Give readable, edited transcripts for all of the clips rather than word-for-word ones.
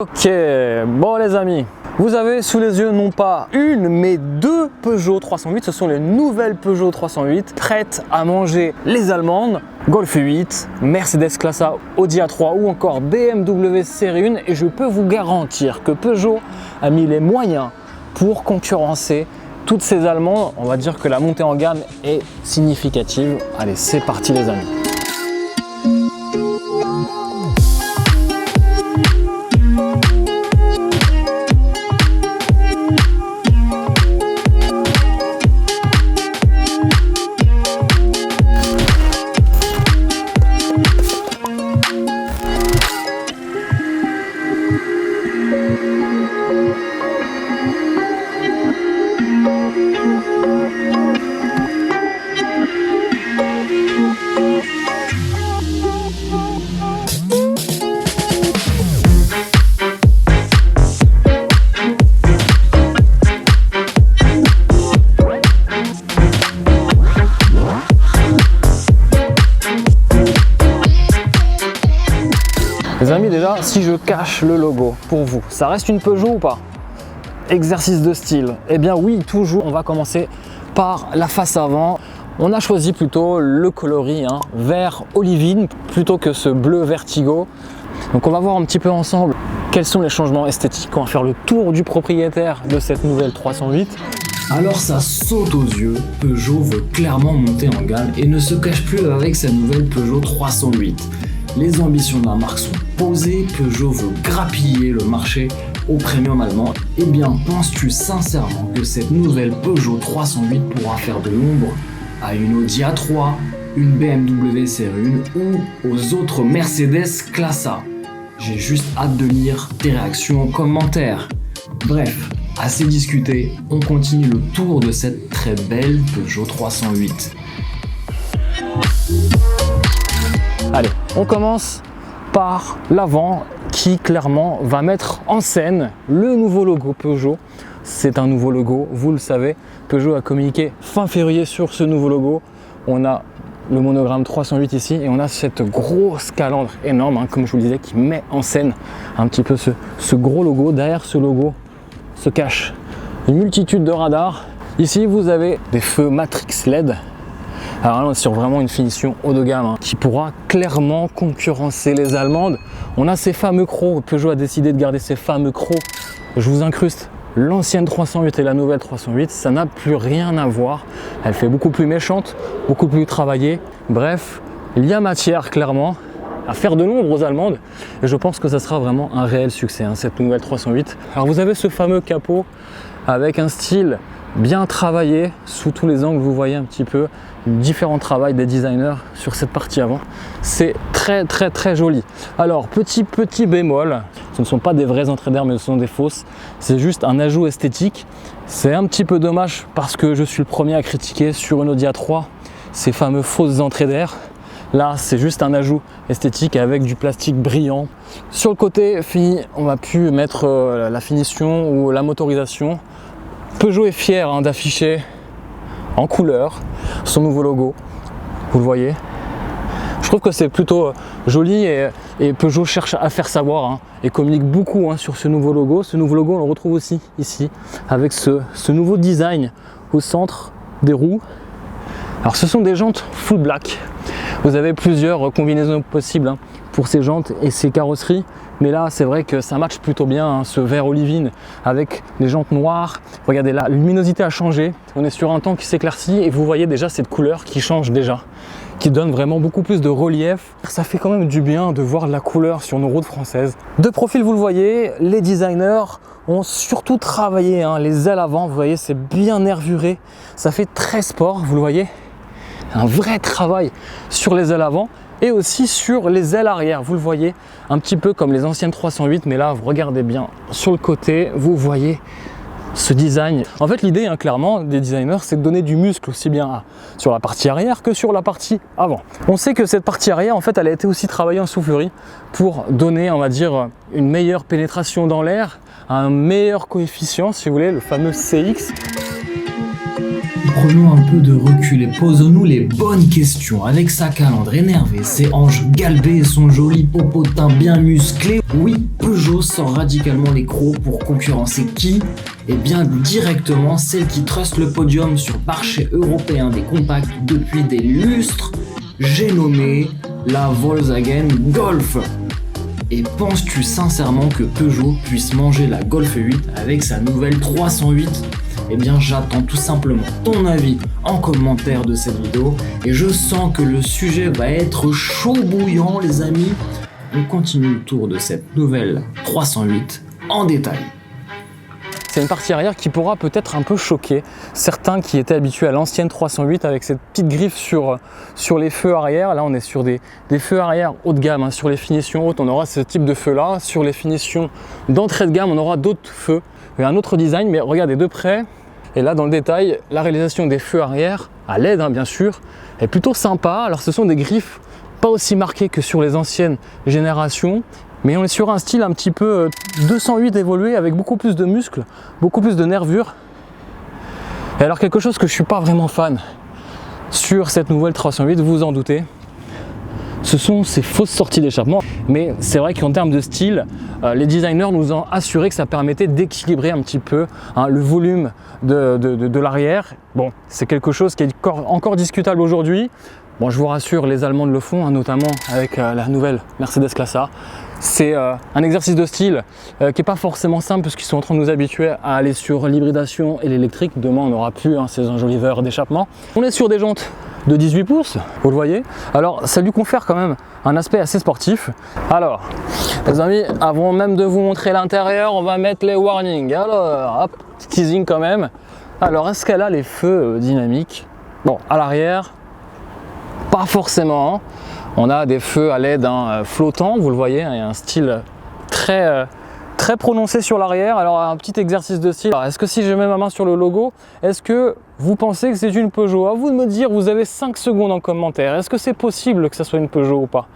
Ok, bon les amis, vous avez sous les yeux non pas une mais deux Peugeot 308, ce sont les nouvelles Peugeot 308 prêtes à manger les allemandes, Golf 8, Mercedes Classe A, Audi A3 ou encore BMW Série 1 et je peux vous garantir que Peugeot a mis les moyens pour concurrencer toutes ces allemandes. On va dire que la montée en gamme est significative. Allez, c'est parti les amis. Les amis, déjà, si je cache le logo pour vous, ça reste une Peugeot ou pas? Exercice de style. Eh bien oui, toujours. On va commencer par la face avant. On a choisi plutôt le coloris vert olivine plutôt que ce bleu vertigo. Donc on va voir un petit peu ensemble quels sont les changements esthétiques. On va faire le tour du propriétaire de cette nouvelle 308. Alors ça saute aux yeux, Peugeot veut clairement monter en gamme et ne se cache plus avec sa nouvelle Peugeot 308. Les ambitions de la marque sont posées, Peugeot veut grappiller le marché au premium allemand. Eh bien, penses-tu sincèrement que cette nouvelle Peugeot 308 pourra faire de l'ombre à une Audi A3, une BMW Série 1 ou aux autres Mercedes Classe A? J'ai juste hâte de lire tes réactions en commentaire. Bref, assez discuté, on continue le tour de cette très belle Peugeot 308. Allez, on commence par l'avant qui clairement va mettre en scène le nouveau logo Peugeot. C'est un nouveau logo, vous le savez. Peugeot a communiqué fin février sur ce nouveau logo. On a le monogramme 308 ici et on a cette grosse calandre énorme, comme je vous le disais, qui met en scène un petit peu ce gros logo. Derrière ce logo se cache une multitude de radars. Ici, vous avez des feux Matrix LED. Alors là, on est sur vraiment une finition haut de gamme qui pourra clairement concurrencer les allemandes. On a ces fameux crocs. Peugeot a décidé de garder ces fameux crocs. Je vous incruste l'ancienne 308 et la nouvelle 308. Ça n'a plus rien à voir. Elle fait beaucoup plus méchante, beaucoup plus travaillée. Bref, il y a matière clairement à faire de l'ombre aux allemandes. Et je pense que ça sera vraiment un réel succès, cette nouvelle 308. Alors vous avez ce fameux capot avec un style bien travaillé sous tous les angles. Vous voyez un petit peu différents travails des designers sur cette partie avant. C'est très joli. Alors petit bémol, ce ne sont pas des vraies entrées d'air mais ce sont des fausses. C'est juste un ajout esthétique. C'est un petit peu dommage parce que je suis le premier à critiquer sur une Audi A3 ces fameuses fausses entrées d'air. Là c'est juste un ajout esthétique avec du plastique brillant. Sur le côté fini, on va plus mettre la finition ou la motorisation. Peugeot est fier d'afficher en couleur son nouveau logo, vous le voyez. Je trouve que c'est plutôt joli et Peugeot cherche à faire savoir et communique beaucoup sur ce nouveau logo. Ce nouveau logo on le retrouve aussi ici avec ce nouveau design au centre des roues. Alors ce sont des jantes full black. Vous avez plusieurs combinaisons possibles pour ces jantes et ces carrosseries. Mais là, c'est vrai que ça matche plutôt bien, ce vert olivine avec les jantes noires. Regardez, la luminosité a changé. On est sur un temps qui s'éclaircit et vous voyez déjà cette couleur qui change déjà, qui donne vraiment beaucoup plus de relief. Ça fait quand même du bien de voir de la couleur sur nos routes françaises. De profil, vous le voyez, les designers ont surtout travaillé les ailes avant. Vous voyez, c'est bien nervuré. Ça fait très sport, vous le voyez. Un vrai travail sur les ailes avant. Et aussi sur les ailes arrière, vous le voyez, un petit peu comme les anciennes 308, mais là, vous regardez bien sur le côté, vous voyez ce design. En fait, l'idée, clairement, des designers, c'est de donner du muscle aussi bien sur la partie arrière que sur la partie avant. On sait que cette partie arrière, en fait, elle a été aussi travaillée en soufflerie pour donner, on va dire, une meilleure pénétration dans l'air, un meilleur coefficient, si vous voulez, le fameux CX. prenons un peu de recul et posons-nous les bonnes questions. Avec sa calandre énervée, ses hanches galbées et son joli popotin bien musclé, oui, Peugeot sort radicalement les crocs pour concurrencer qui? Eh bien directement celle qui truste le podium sur le marché européen des compacts depuis des lustres, j'ai nommé la Volkswagen Golf. Et penses-tu sincèrement que Peugeot puisse manger la Golf 8 avec sa nouvelle 308? Eh bien j'attends tout simplement ton avis en commentaire de cette vidéo et je sens que le sujet va être chaud bouillant les amis. On continue le tour de cette nouvelle 308 en détail. C'est une partie arrière qui pourra peut-être un peu choquer certains qui étaient habitués à l'ancienne 308 avec cette petite griffe sur les feux arrière. Là on est sur des feux arrière haut de gamme, hein. Sur les finitions hautes on aura ce type de feu là. Sur les finitions d'entrée de gamme on aura d'autres feux et un autre design, mais regardez de près. Et là dans le détail, la réalisation des feux arrière à LED bien sûr est plutôt sympa. Alors ce sont des griffes pas aussi marquées que sur les anciennes générations, mais on est sur un style un petit peu 208 évolué avec beaucoup plus de muscles, beaucoup plus de nervures. Et alors quelque chose que je suis pas vraiment fan sur cette nouvelle 308, vous vous en doutez, ce sont ces fausses sorties d'échappement. Mais c'est vrai qu'en termes de style, les designers nous ont assuré que ça permettait d'équilibrer un petit peu le volume de l'arrière. Bon, c'est quelque chose qui est encore discutable aujourd'hui. Bon, je vous rassure, les Allemands le font, notamment avec la nouvelle Mercedes Classe A. C'est un exercice de style qui n'est pas forcément simple puisqu'ils sont en train de nous habituer à aller sur l'hybridation et l'électrique. Demain, on n'aura plus ces enjoliveurs d'échappement. On est sur des jantes de 18 pouces, vous le voyez. Alors, ça lui confère quand même un aspect assez sportif. Alors, les amis, avant même de vous montrer l'intérieur, on va mettre les warnings. Alors, hop, petit teasing quand même. Alors, est-ce qu'elle a les feux dynamiques? Bon, à l'arrière, pas forcément. On a des feux à LED flottants, vous le voyez, il y a un style très prononcé sur l'arrière. Alors un petit exercice de style, est-ce que si je mets ma main sur le logo, est-ce que vous pensez que c'est une Peugeot? À vous de me dire, vous avez 5 secondes en commentaire, est-ce que c'est possible que ça soit une Peugeot ou pas?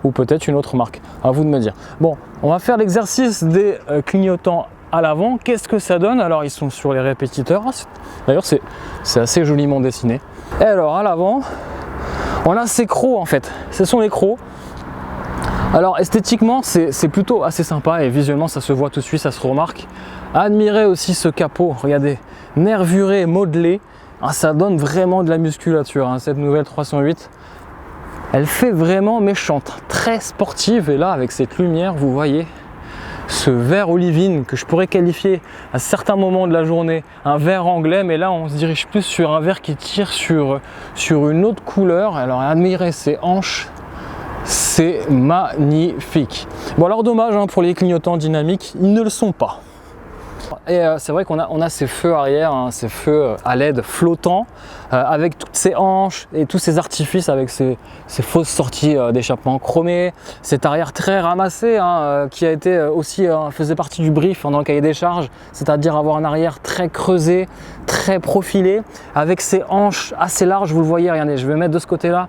Ou peut-être une autre marque, à vous de me dire. Bon, on va faire l'exercice des clignotants à l'avant. Qu'est-ce que ça donne? Alors ils sont sur les répétiteurs, d'ailleurs c'est assez joliment dessiné. Et alors à l'avant, on a ces crocs en fait, ce sont les crocs. Alors esthétiquement c'est plutôt assez sympa et visuellement ça se voit tout de suite, ça se remarque. Admirez aussi ce capot, regardez, nervuré, modelé, ça donne vraiment de la musculature, cette nouvelle 308. Elle fait vraiment méchante, très sportive et là avec cette lumière vous voyez ce vert olivine que je pourrais qualifier à certains moments de la journée un vert anglais, mais là on se dirige plus sur un vert qui tire sur une autre couleur. Alors admirez ces hanches, c'est magnifique. Bon alors dommage pour les clignotants dynamiques, ils ne le sont pas. Et c'est vrai qu'on a ces feux arrière, ces feux à LED flottants avec toutes ces hanches et tous ces artifices avec ces fausses sorties d'échappement chromées, cet arrière très ramassé qui a été aussi faisait partie du brief dans le cahier des charges, c'est-à-dire avoir un arrière très creusé, très profilé, avec ces hanches assez larges, vous le voyez, regardez, je vais mettre de ce côté-là.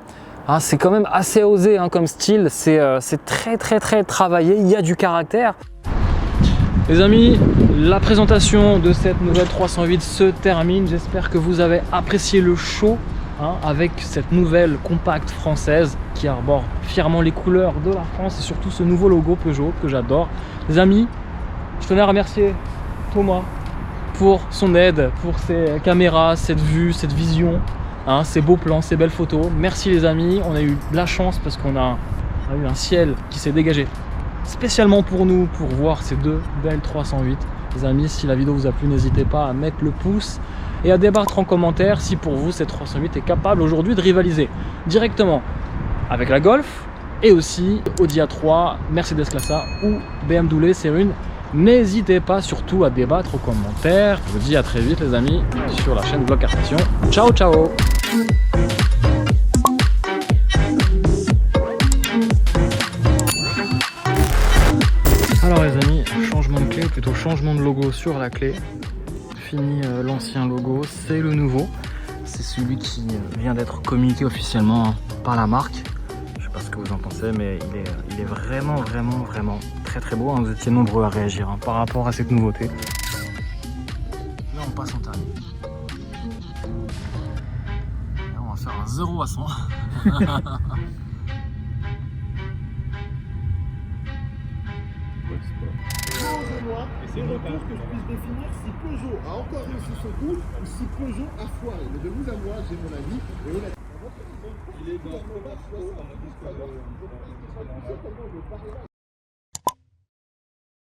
C'est quand même assez osé comme style, c'est très travaillé, il y a du caractère. Les amis, la présentation de cette nouvelle 308 se termine. J'espère que vous avez apprécié le show avec cette nouvelle compacte française qui arbore fièrement les couleurs de la France et surtout ce nouveau logo Peugeot que j'adore. Les amis, je tenais à remercier Thomas pour son aide, pour ses caméras, cette vue, cette vision, ces beaux plans, ces belles photos. Merci les amis, on a eu de la chance parce qu'on a eu un ciel qui s'est dégagé spécialement pour nous, pour voir ces deux belles 308. Les amis, si la vidéo vous a plu, n'hésitez pas à mettre le pouce et à débattre en commentaire si pour vous cette 308 est capable aujourd'hui de rivaliser directement avec la Golf et aussi Audi A3, Mercedes Classe A ou BMW Série 1. N'hésitez pas surtout à débattre aux commentaires. Je vous dis à très vite les amis sur la chaîne Vlog Car Passion. Ciao ciao. Alors les amis, changement de clé, ou plutôt changement de logo sur la clé. Fini l'ancien logo, c'est le nouveau. C'est celui qui vient d'être communiqué officiellement par la marque. Je sais pas ce que vous en pensez, mais il est vraiment très beau. Vous étiez nombreux à réagir par rapport à cette nouveauté. Là on passe en terminé. 0 à 100. Change-moi le retour que je puisse définir si Peugeot a encore réussi son coup ou si Peugeot a foiré. Mais de vous à moi, j'ai mon avis. Et honnêtement, il est dans le